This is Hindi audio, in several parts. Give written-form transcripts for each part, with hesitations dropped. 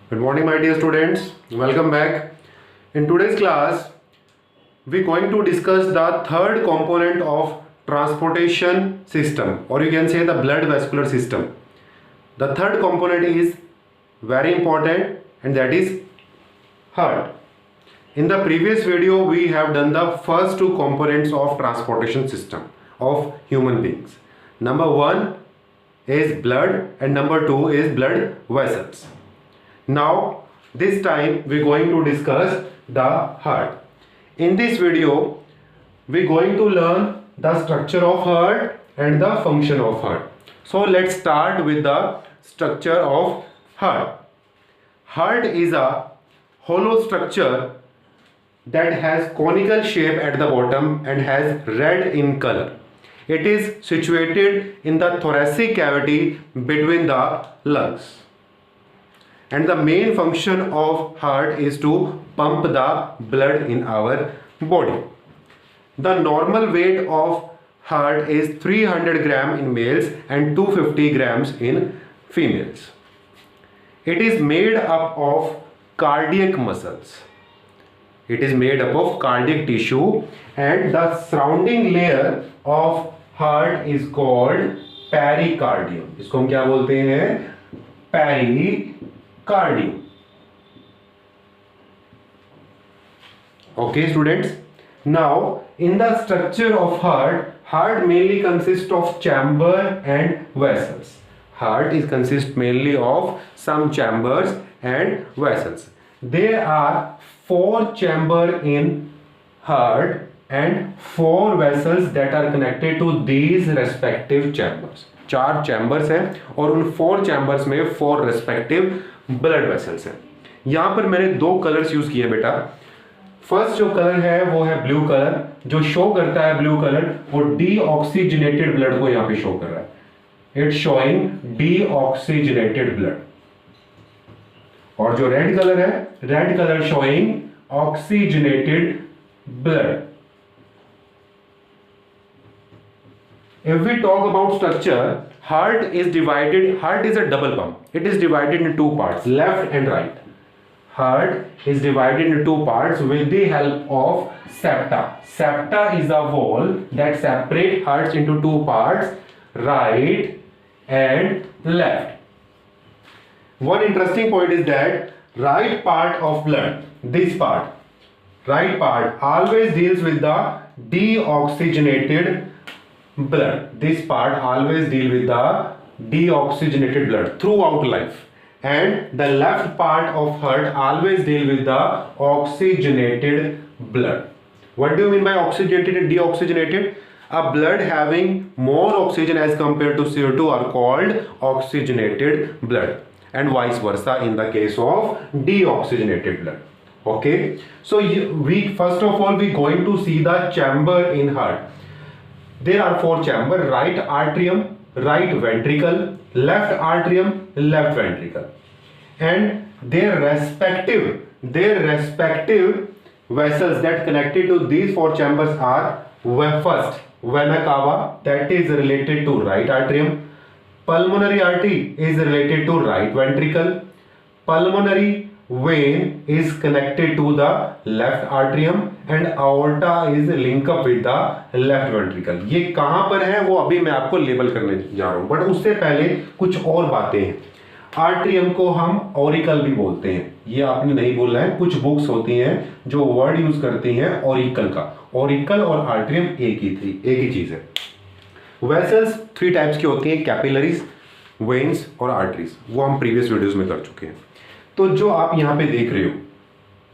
Good morning, my dear students. Welcome back. In today's class, we're going to discuss the third component of transportation system, or you can say the blood vascular system. The third component is very important, and that is heart. In the previous video, we have done the first two components of transportation system of human beings. Number one is blood, and number two is blood vessels. Now, this time we're going to discuss the heart. In this video, we're going to learn the structure of heart and the function of heart. So let's start with the structure of heart. Heart is a hollow structure that has conical shape at the bottom and has red in color. It is situated in the thoracic cavity between the lungs. And the main function of heart is to pump the blood in our body. The normal weight of heart is 300 gram in males and 250 grams in females. It is made up of cardiac muscles. It is made up of cardiac tissue, and the surrounding layer of heart is called pericardium. इसको हम क्या बोलते हैं? Pericardium. Okay, students. Now, in the structure of heart mainly consists of chamber and vessels. Heart consists mainly of some chambers and vessels. There are 4 chambers in heart and 4 vessels that are connected to these respective chambers. 4 chambers हैं और उन 4 chambers में 4 respective blood vessels हैं. यहाँ पर मैंने 2 colors यूज किए बेटा. फर्स्ट जो कलर है वो है ब्लू कलर. जो शो करता है ब्लू कलर वो डीऑक्सीजनेटेड ब्लड को यहाँ पे शो कर रहा है. It's showing deoxygenated blood. और जो रेड कलर है, red colour showing oxygenated blood. If we talk about structure, heart is a double pump. It is divided into 2 parts, left and right. Heart is divided into 2 parts with the help of septa. Septa is a wall that separates hearts into 2 parts, right and left. One interesting point is that right part of blood, this part, right part always deals with the deoxygenated blood. This part always deal with the deoxygenated blood throughout life. And the left part of heart always deal with the oxygenated blood. What do you mean by oxygenated and deoxygenated? A blood having more oxygen as compared to CO2 are called oxygenated blood, and vice versa in the case of deoxygenated blood. Okay, so we first of all we going to see the chamber in heart. There are 4 chambers: right atrium, right ventricle, left atrium, left ventricle, and their respective vessels that connected to these 4 chambers are: first, vena cava, that is related to right atrium. Pulmonary artery is related to right ventricle. Pulmonary vein is connected to the left atrium, and aorta is linked up with the left ventricle. ये कहां पर है वो अभी मैं आपको लेबल करने जा रहा हूं, बट उससे पहले कुछ और बातें हैं. आर्ट्रियम को हम ऑरिकल भी बोलते हैं. ये आपने नहीं बोलना है. कुछ बुक्स होती हैं जो वर्ड यूज करती हैं ऑरिकल का. ऑरिकल और आर्ट्रियम एक ही चीज है. वेसल्स 3 टाइप्स की होती हैं: कैपिलरीज, वेन्स और आर्टरीज. वो हम प्रीवियस वीडियोस में कर चुके हैं. तो जो आप यहां पे देख रहे हो,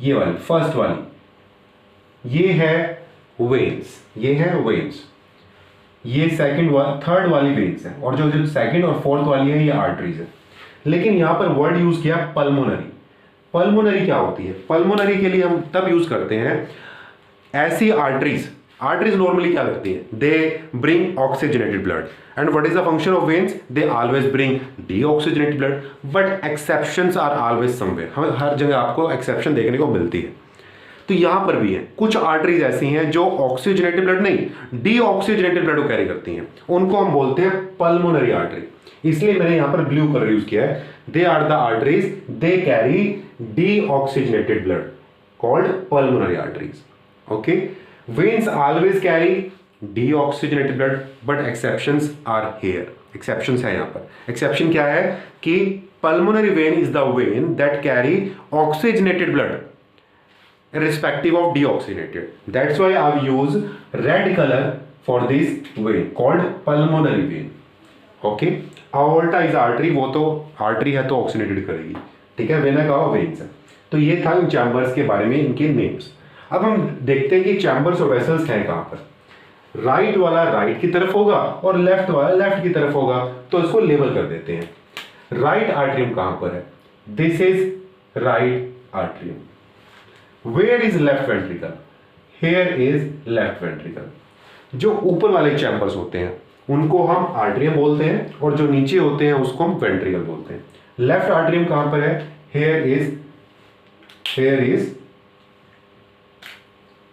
ये वाली फर्स्ट वाली, ये है वेन्स. ये है वेन्स. ये थर्ड वाली वेन्स है, और जो सेकंड और फोर्थ वाली है ये आर्टरीज है. लेकिन यहां पर वर्ड यूज किया पल्मोनरी. पल्मोनरी क्या होती है? पल्मोनरी के लिए हम तब यूज करते हैं ऐसी आर्टरीज normally क्या करती है? They bring oxygenated blood. And what is the function of veins? They always bring deoxygenated blood. But exceptions are always somewhere. हर जगह आपको एक्सेप्शन देखने को मिलती है. तो यहां पर भी है कुछ आर्टरीज ऐसी हैं जो ऑक्सीजनेटेड ब्लड नहीं, डीऑक्सीजनेटेड ब्लड को कैरी करती हैं. उनको हम बोलते हैं पल्मोनरी आर्टरी. इसलिए मैंने यहां पर ब्लू कलर यूज किया है. they are the arteries, they carry deoxygenated blood called pulmonary arteries. Okay, veins always carry deoxygenated blood, but exceptions are here. exceptions है यहाँ पर. exception क्या है कि pulmonary vein is the vein that carry oxygenated blood irrespective of deoxygenated. That's why I've used red color for this vein called pulmonary vein. Okay, aorta is artery, वो तो artery है तो oxygenated करेगी. ठीक है, वेना का veins है. तो ये था इन चैम्बर्स के बारे में, इनके नेम्स. अब हम देखते हैं कि चैम्बर्स और वेसल्स हैं कहाँ पर. राइट वाला राइट की तरफ होगा और लेफ्ट वाला लेफ्ट की तरफ होगा, तो इसको लेबल कर देते हैं. राइट आर्टरियम कहाँ पर है? This is right atrium. Where is left ventricle? Here is left ventricle. जो ऊपर वाले चैम्बर्स होते हैं उनको हम आर्टरियम बोलते हैं और जो नीचे होते हैं उसको हम वेंट्रिकल बोलते हैं. लेफ्ट आर्टरियम कहां पर है? हेयर इज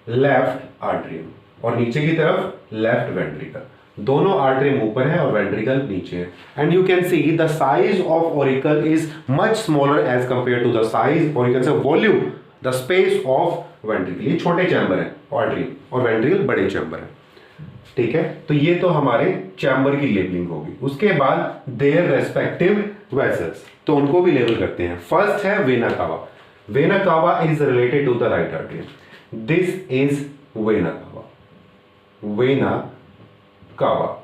लेफ्ट आर्टरियम और नीचे की तरफ लेफ्ट वेंट्रिकल. दोनों आर्टरियम ऊपर है और वेंट्रिकल नीचे है. And you can see the size of auricle is much smaller as compare to the size, और you can say volume, the space of ventricle. ये छोटे चैम्बर है आर्टरियम और वेंट्रिकल बड़े चैम्बर है. ठीक है, तो ये तो हमारे चैम्बर की लेबलिंग होगी. उसके बाद देयर रेस्पेक्टिव वेसल्स, तो उनको भी लेबल करते हैं. फर्स्ट है vena cava. Vena cava is related to the right artery. This is vena cava. Vena cava.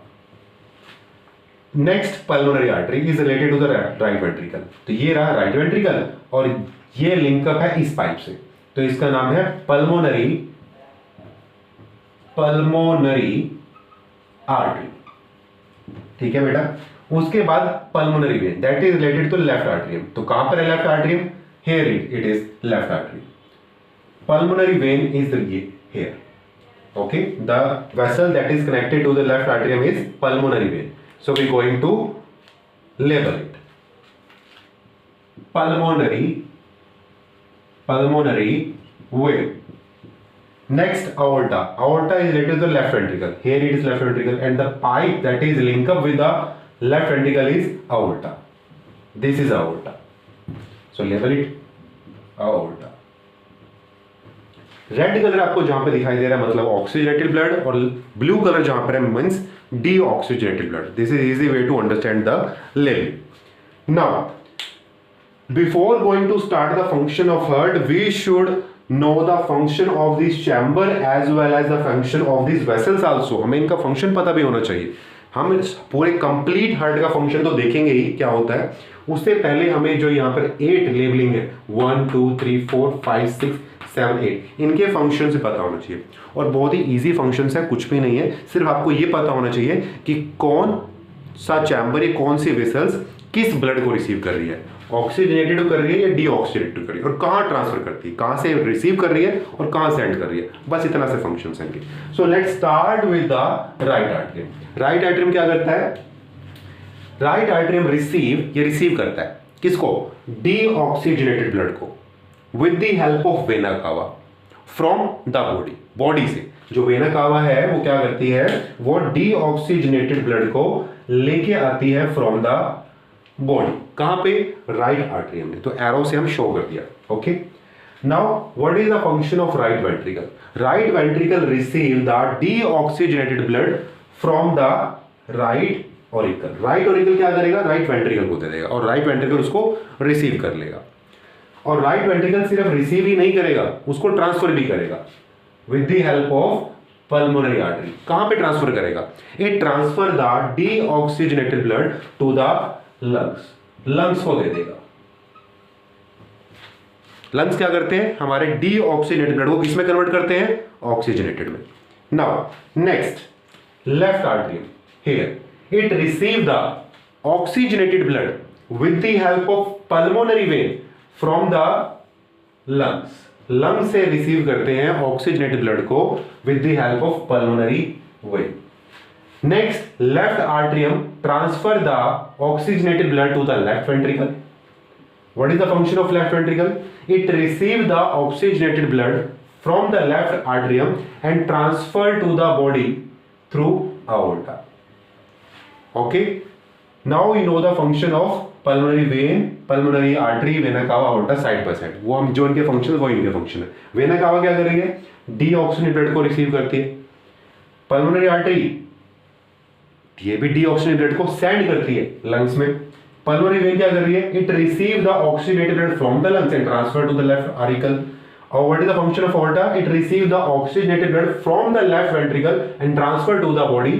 Next pulmonary artery is related to the right ventricle. तो ये रहा राइट वेंट्रिकल और ये लिंकअप है इस पाइप से, तो इसका नाम है पल्मोनरी आर्टरी. ठीक है बेटा. उसके बाद pulmonary vein, that is related to left atrium. तो कहां पर है left atrium? Here it is left artery. Pulmonary vein is here. Okay, the vessel that is connected to the left atrium is pulmonary vein. So we going to label it. pulmonary vein. Next, aorta. Aorta is related to the left ventricle. Here it is left ventricle, and the pipe that is linked up with the left ventricle is aorta. This is aorta. So label it aorta. Red colour आपको जहां पे दिखाई दे रहा है मतलब ऑक्सीजनेटेड ब्लड, और ब्लू कलर जहां पर है means deoxygenated blood. This is easy way to understand the level. Now before going to start the function of heart, we should know the function of this chamber as well as the function of these vessels also. हमें इनका फंक्शन पता भी होना चाहिए. हम पूरे कंप्लीट हार्ट का फंक्शन तो देखेंगे ही क्या होता है, उससे पहले हमें जो यहाँ पर 8 लेबलिंग है 1 2 3 4 5 6 7 8 इनके फंक्शन से पता होना चाहिए. और बहुत ही इजी फंक्शन है, कुछ भी नहीं है, सिर्फ आपको ये पता होना चाहिए कि कौन सा चैम्बर या कौन सी वेसल्स किस ब्लड को रिसीव कर रही है, ऑक्सीजनेटेड कर रही है या डीऑक्सीजनेटेड कर रही है, और कहाँ ट्रांसफर करती है, कहाँ से रिसीव कर रही है और कहाँ सेंड कर रही है. बस इतना से फंक्शंस हैं. So let's start with the right atrium. Right atrium क्या करता है? राइट आर्टरियम रिसीव करता है किसको? डीऑक्सीजनेटेड ब्लड को with the help of vena cava from the body से. जो वेना कावा है वो क्या करती है? वो डीऑक्सीजनेटेड ब्लड को लेके आती है फ्रॉम द बॉडी. कहां पे? राइट आर्टरियम में. तो एरो से हम शो कर दिया. Okay, now what is the function of right ventricle? Right ventricle receive the deoxygenated blood from the right auricle. Right auricle क्या करेगा? राइट वेंट्रिकल को दे देगा और राइट वेंट्रिकल उसको रिसीव कर लेगा. और राइट वेंट्रिकल सिर्फ रिसीव ही नहीं करेगा, उसको ट्रांसफर भी करेगा with the help of pulmonary artery. कहां पे ट्रांसफर करेगा? It transfer the deoxygenated blood to the lungs को दे देगा. लंग्स क्या करते हैं? हमारे डीऑक्सीजनेटेड ब्लड को किसमें कन्वर्ट करते हैं? ऑक्सीजनेटेड में. Now next left atrium. Here it receive the oxygenated blood with the help of pulmonary vein from the lungs. Lung से रिसीव करते हैं ऑक्सीजनेटेड ब्लड को with the help of pulmonary vein. Next, left atrium transfer the oxygenated blood to the left ventricle. What is the function of left ventricle? It receives the oxygenated blood from the left atrium and transfer to the body through aorta. Okay. Now we know the function of pulmonary vein, pulmonary artery, vena cava, aorta side by side. वो हम जो इनके फंक्शन है वो इनके फंक्शन है। वेना कावा क्या कर रही है, डीऑक्सीजनेटेड ब्लड को रिसीव करती है। पल्मोनरी आर्टरी ये भी डीऑक्सीजनेटेड को सेंड करती है लंग्स में। पल्मोनरी वेन क्या कर रही है, it receive the oxygenated blood from the lungs and transfer to the left auricle. और what is the function of aorta, it receive the oxygenated blood from the left ventricle and transfer to the body.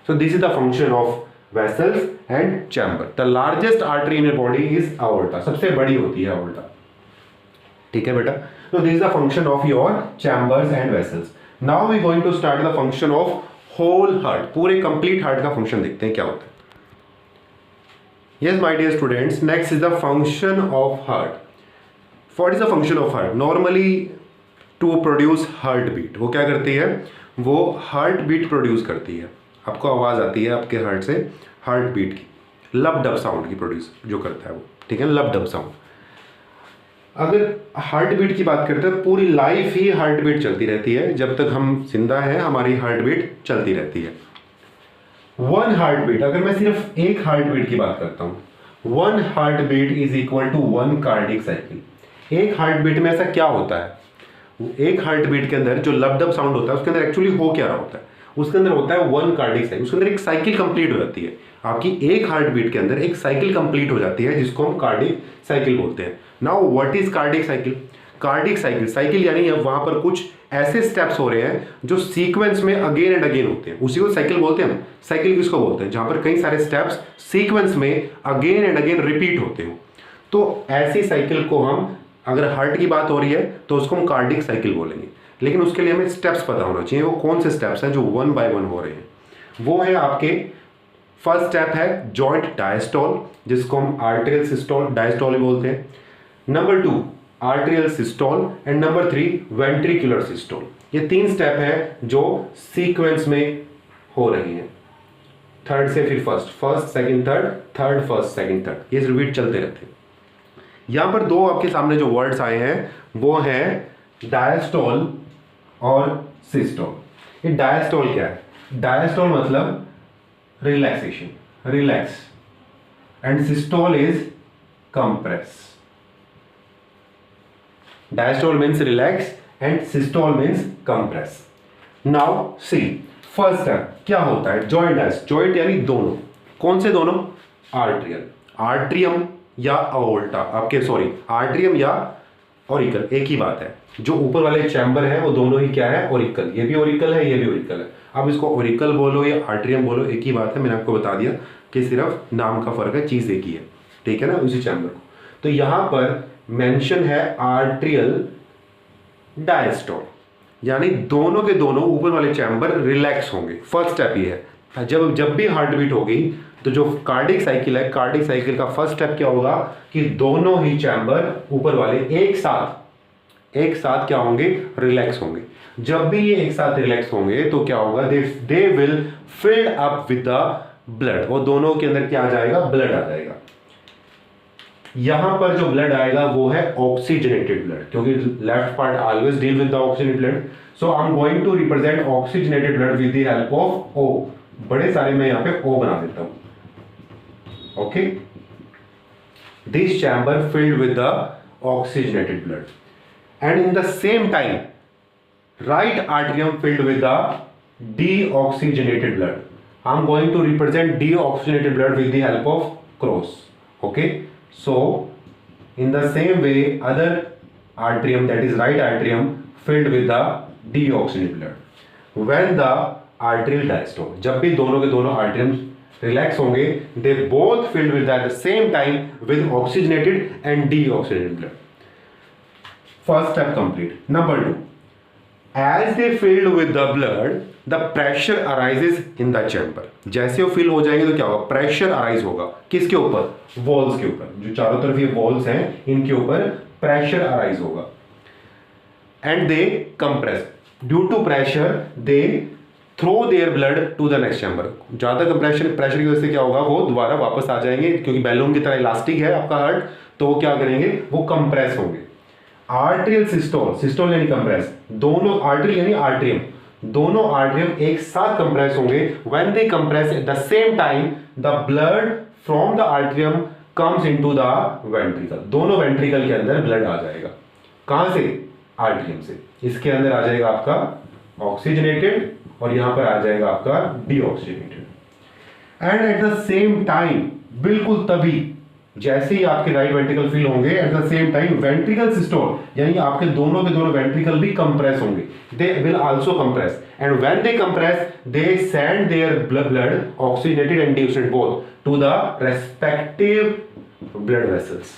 So this is the function of vessels and chamber. The largest artery in a body is aorta, सबसे बड़ी होती है aorta, ठीक है बेटा। So this is the function of your chambers and vessels. Now we going to start the function of whole heart, पूरे complete heart का function देखते हैं क्या होता है। Yes my dear students, next is the function of heart. What is the function of heart? Normally to produce heartbeat, वो क्या करती है, वो heartbeat प्रोड्यूस करती है। आपको आवाज़ आती है आपके हार्ट से, heartbeat की, लब डब साउंड की प्रोड्यूस जो करता है वो, ठीक है, लब डब साउंड। अगर हार्टबीट की बात करते हैं, पूरी लाइफ ही हार्टबीट चलती रहती है, जब तक हम जिंदा हैं हमारी हार्टबीट चलती रहती है। वन हार्टबीट, अगर मैं सिर्फ एक हार्टबीट की बात करता हूँ, one heartbeat is equal to one cardiac cycle. एक हार्टबीट में ऐसा क्या होता है, एक हार्टबीट के अंदर जो लबडब साउंड होता है उसके अंदर एक्चुअली हो क्या रहा होता है, उसके अंदर होता है वन कार्डिक साइकिल। उसके अंदर एक साइकिल कंप्लीट हो जाती है, आपकी एक हार्टबीट के अंदर एक साइकिल कंप्लीट हो जाती है जिसको हम कार्डिक साइकिल बोलते हैं। Now what is cardiac cycle? Cardiac cycle, cycle यानी वहां पर कुछ ऐसे स्टेप्स हो रहे हैं जो सीक्वेंस में अगेन एंड अगेन होते हैं, उसी को साइकिल बोलते हैं हम। साइकिल किसको बोलते हैं, जहां पर कई सारे स्टेप्स सीक्वेंस में अगेन एंड अगेन रिपीट होते हो। तो ऐसी साइकिल को हम, अगर हार्ट की बात हो रही है तो उसको हम कार्डिक साइकिल बोलेंगे, लेकिन उसके लिए हमें स्टेप्स पता होना चाहिए। वो कौन से स्टेप्स हैं जो वन बाय वन हो रहे हैं? वो है आपके, फर्स्ट स्टेप है जॉइंट डायस्टोल, जिसको हम आर्टेरियल सिस्टोल, डायस्टोल बोलते हैं। Number 2 arterial systole and number 3 ventricular systole. ये 3 स्टेप है जो सीक्वेंस में हो रही हैं, थर्ड से फिर first, first second third, third first second third, ये रिपीट चलते रहते हैं। यहां पर दो आपके सामने जो वर्ड्स आए हैं वो है डायस्टोल और सिस्टोल। ये डायस्टोल क्या है? डायस्टोल मतलब relaxation, relax, and systole is compress. Diastole means relax and systole means compress. Now see first step क्या होता है, जॉइंट डायस्ट, जॉइंट यानी दोनों, कौन से दोनों? आर्टेरियल, आर्ट्रियम या अओर्टा, आपके सॉरी आर्ट्रियम या ऑरिकल, एक ही बात है। जो ऊपर वाले चैम्बर है वो दोनों ही क्या है, ऑरिकल, ये भी ऑरिकल है ये भी ऑरिकल है। अब इसको ऑरिकल बोलो या आर्ट्रियम बोलो, एक ही बात है। मैंने आपको बता दिया कि सिर्फ नाम का फर्क है, चीज एक ही है, ठीक है ना, उसी चैम्बर को। तो यहां पर मेंशन है आर्ट्रियल डायस्टोल, यानी दोनों के दोनों ऊपर वाले चैम्बर रिलैक्स होंगे। फर्स्ट स्टेप ये है, जब भी हार्ट बीट होगी तो जो कार्डिक साइकिल है, कार्डिक साइकिल का फर्स्ट स्टेप क्या होगा कि दोनों ही चैम्बर ऊपर वाले एक साथ क्या होंगे, रिलैक्स होंगे। जब भी ये एक साथ रिलैक्स होंगे तो क्या होगा, they will filled up with the blood, और दोनों के अंदर क्या आ जाएगा, ब्लड आ जाएगा। यहां पर जो ब्लड आएगा वो है ऑक्सीजनेटेड ब्लड, क्योंकि left part always deal with the oxygenated blood. So I am going to represent oxygenated blood with the help of O. बड़े सारे मैं यहां पे ओ बना देता हूं, okay, this chamber filled with the oxygenated blood, and in the same time right atrium filled with the deoxygenated blood. I'm going to represent deoxygenated blood with the help of cross, okay. So in the same way other atrium, that is right atrium, filled with the deoxygenated blood when the arterial diastole, जब भी दोनों के दोनों आर्टरियम रिलैक्स होंगे, they both filled with at the same time with oxygenated and deoxygenated blood. First step complete. Number 2, as they filled with the blood, the pressure arises in the chamber. जैसे वो फिल हो जाएंगे तो क्या होगा, प्रेशर अराइज होगा, किसके ऊपर, वॉल्स के ऊपर, जो चारों तरफ ये वॉल्स हैं इनके ऊपर प्रेशर अराइज होगा। And they compress, due to pressure they throw their blood to the next chamber. ज्यादा कंप्रेशन, प्रेशर की वजह से क्या होगा, वो दोबारा वापस आ जाएंगे, क्योंकि बैलून की तरह इलास्टिक है आपका हार्ट, तो वो क्या करेंगे, वो कंप्रेस होंगे। आर्टेरियल सिस्टोल, सिस्टोल यानी कंप्रेस, दोनों आर्टरी यानी आर्टरियम, दोनों आर्टरियम एक साथ कंप्रेस होंगे। When they compress eight the same time the blood from the atrium comes into the ventricle, दोनों वेंट्रिकल के अंदर ब्लड आ जाएगा। कहां से? आर्टरियम से। इसके अंदर आ जाएगा आपका ऑक्सीजनेटेड और यहां पर आ जाएगा आपका deoxygenated. And at the same time, बिल्कुल तभी जैसे ही आपके राइट वेंट्रिकल फिल होंगे, at the same time ventricle systole यानी आपके दोनों के दोनों वेंट्रिकल भी कंप्रेस होंगे, they will also compress, and when they compress they send their blood oxygenated and deoxygenated both to the respective blood vessels.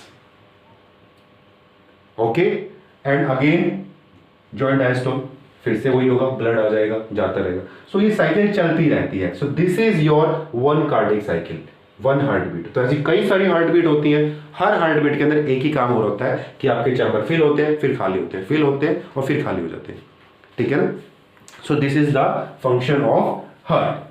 Okay, and again joint diastole, फिर से वही होगा, ब्लड आ जाएगा, जाता रहेगा। सो ये साइकिल चलती रहती है। So this is your one cardiac cycle, one heart beat. तो ऐसी कई सारी हार्ट बीट होती हैं, हर हार्ट बीट के अंदर एक ही काम हो रहा होता है कि आपके चैम्बर फिल होते हैं, फिर खाली होते हैं, फिल होते हैं और फिर खाली हो जाते हैं। ठीक है ना? सो this is the function of heart.